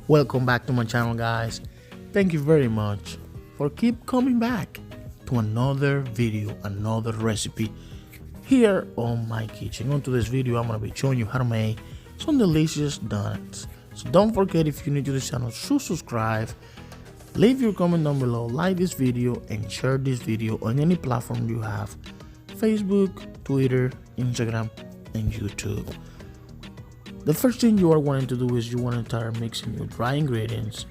Welcome back to my channel, guys. Thank you very much for keep coming back to another video, another recipe here on my kitchen. On today's video, I'm gonna be showing you how to make some delicious donuts. So don't forget, if you're new to this channel, to subscribe, leave your comment down below, like this video, and share this video on any platform you have: Facebook, Twitter, Instagram, and YouTube. The first thing you are wanting to do is you want to start mixing your dry ingredients,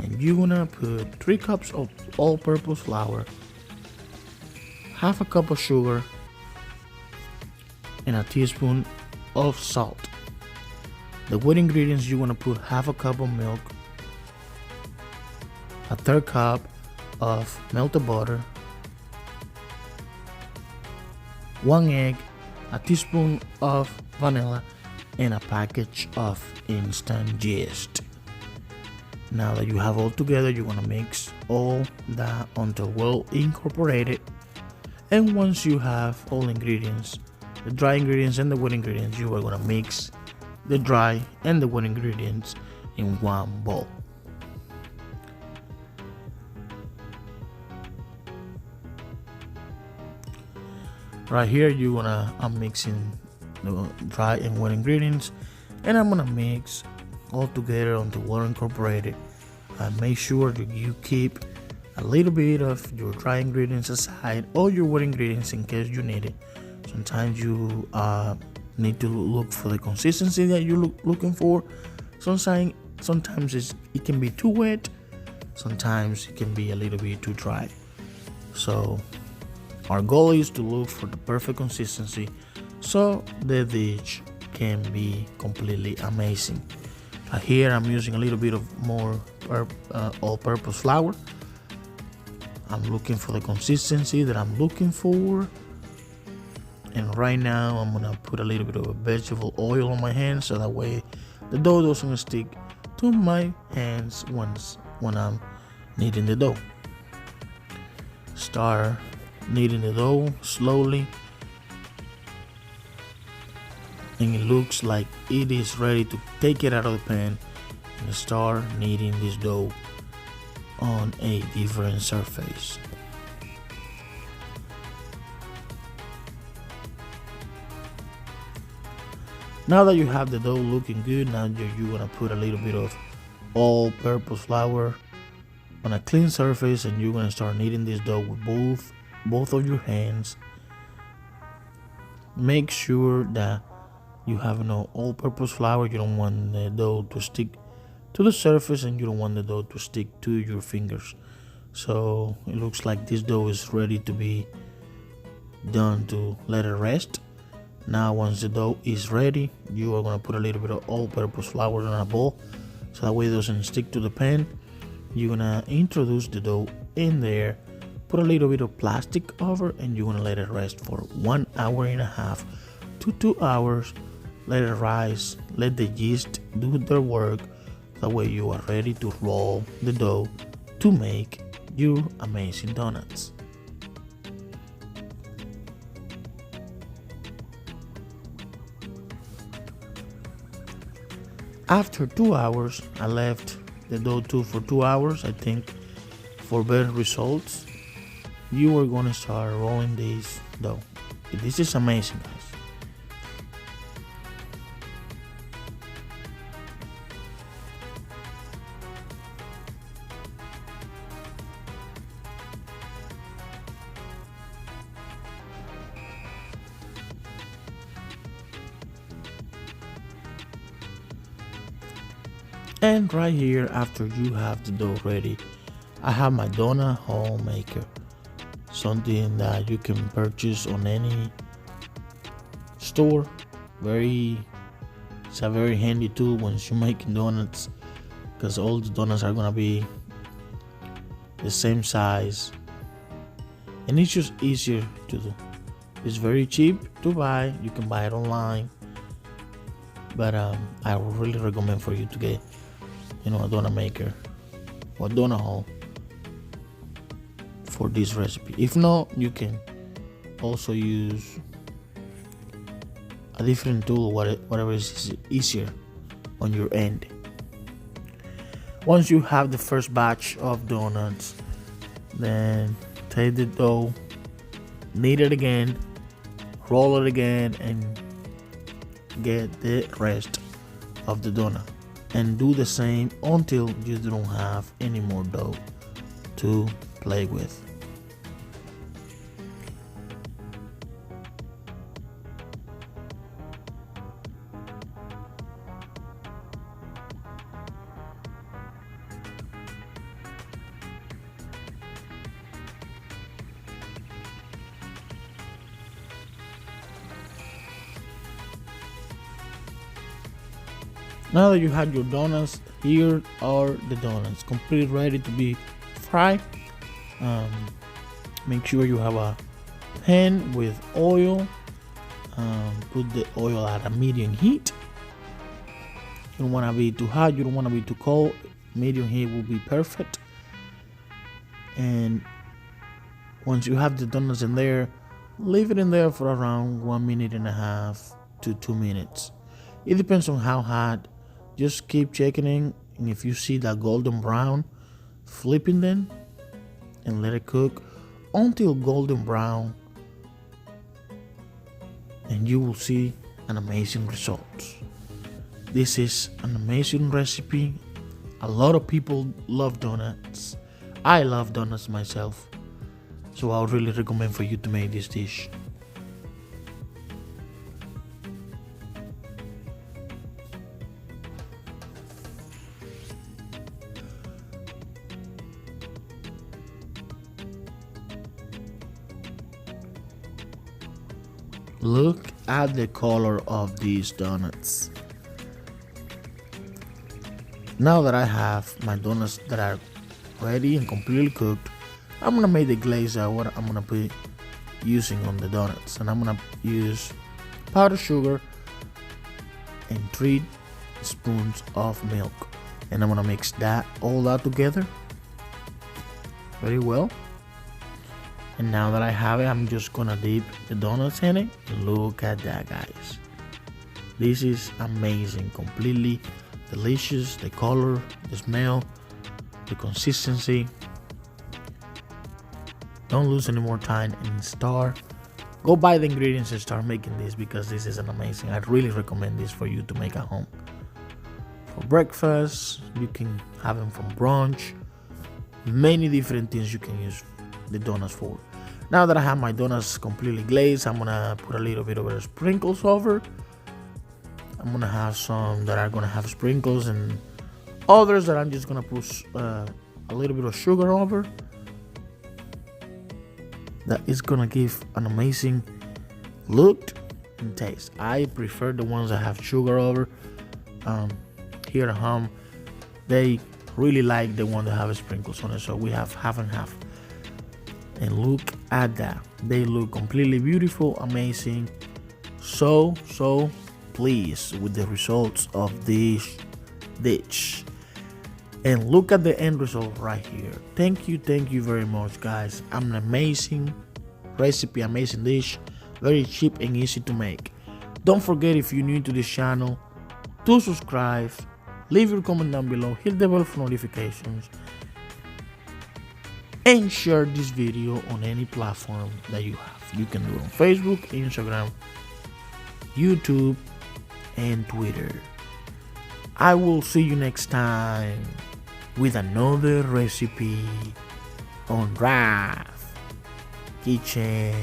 and you want to put 3 cups of all-purpose flour, half a cup of sugar, and a teaspoon of salt. The wet ingredients, you want to put half a cup of milk, a third cup of melted butter, 1 egg, a teaspoon of vanilla, and a package of instant yeast. Now that you have all together, you want to mix all that until well incorporated. And once you have all ingredients, the dry ingredients and the wet ingredients, you are going to mix the dry and the wet ingredients in one bowl. Right here, I'm mixing the dry and wet ingredients, and I'm gonna mix all together until well incorporated. Make sure that you keep a little bit of your dry ingredients aside, or your wet ingredients, in case you need it. Sometimes you need to look for the consistency that you're looking for. Sometimes it can be too wet, sometimes it can be a little bit too dry. So our goal is to look for the perfect consistency so the dish can be completely amazing. Here I'm using a little bit of more all-purpose flour. I'm looking for the consistency that I'm looking for, and right now I'm gonna put a little bit of vegetable oil on my hands, so that way the dough doesn't stick to my hands when I'm kneading the dough. Start kneading the dough slowly, and it looks like it is ready to take it out of the pan and start kneading this dough on a different surface. Now that you have the dough looking good, now you're gonna put a little bit of all-purpose flour on a clean surface, and you're gonna start kneading this dough with both of your hands. Make sure that you have no all-purpose flour. You don't want the dough to stick to the surface, and you don't want the dough to stick to your fingers. So it looks like this dough is ready to be done to let it rest. Now once the dough is ready, you are going to put a little bit of all-purpose flour in a bowl, so that way it doesn't stick to the pan. You're going to introduce the dough in there, put a little bit of plastic over, and you're going to let it rest for 1.5 hours to 2 hours. Let it rise, let the yeast do their work. That way you are ready to roll the dough to make your amazing donuts. After 2 hours, I left the dough for 2 hours, I think, for better results. You are going to start rolling this dough. This is amazing, guys. And right here, after you have the dough ready, I have my donut hole maker, something that you can purchase on any store. It's a very handy tool once you're making donuts, because all the donuts are gonna be the same size, and it's just easier to do. It's very cheap to buy. You can buy it online, but I would really recommend for you to get a donut maker or donut hole for this recipe. If not, you can also use a different tool, whatever is easier on your end. Once you have the first batch of donuts, then take the dough, knead it again, roll it again, and get the rest of the donut. And do the same until you don't have any more dough to play with. Now that you have your donuts, here are the donuts completely ready to be fried. Make sure you have a pan with oil. Put the oil at a medium heat. You don't want to be too hot, you don't want to be too cold. Medium heat will be perfect. And once you have the donuts in there, leave it in there for around 1.5 minutes to 2 minutes. It depends on how hot. Just keep checking in, and if you see that golden brown, flipping them and let it cook until golden brown, and you will see an amazing results. This is an amazing recipe. A lot of people love donuts. I love donuts myself, so I would really recommend for you to make this dish. Look at the color of these donuts. Now that I have my donuts that are ready and completely cooked, I'm gonna make the glaze out what I'm gonna be using on the donuts. And I'm gonna use powdered sugar and 3 spoons of milk. And I'm gonna mix all that together very well. And now that I have it, I'm just gonna dip the donuts in it. Look at that, guys. This is amazing, completely delicious. The color, the smell, the consistency. Don't lose any more time and go buy the ingredients and start making this, because this is an amazing. I really recommend this for you to make at home. For breakfast, you can have them from brunch. Many different things you can use the donuts for. Now that I have my donuts completely glazed, I'm gonna put a little bit of sprinkles over. I'm gonna have some that are gonna have sprinkles, and others that I'm just gonna put a little bit of sugar over. That is gonna give an amazing look and taste. I prefer the ones that have sugar over. Here at home, they really like the one that have sprinkles on it, so we have half and half. And look at that, they look completely beautiful, amazing. So pleased with the results of this dish. And look at the end result right here. Thank you very much, guys. An amazing recipe, amazing dish, very cheap and easy to make. Don't forget, if you're new to this channel, to subscribe, leave your comment down below, hit the bell for notifications, and share this video on any platform that you have. You can do it on Facebook, Instagram, YouTube, and Twitter. I will see you next time with another recipe on Rafa Kirchner.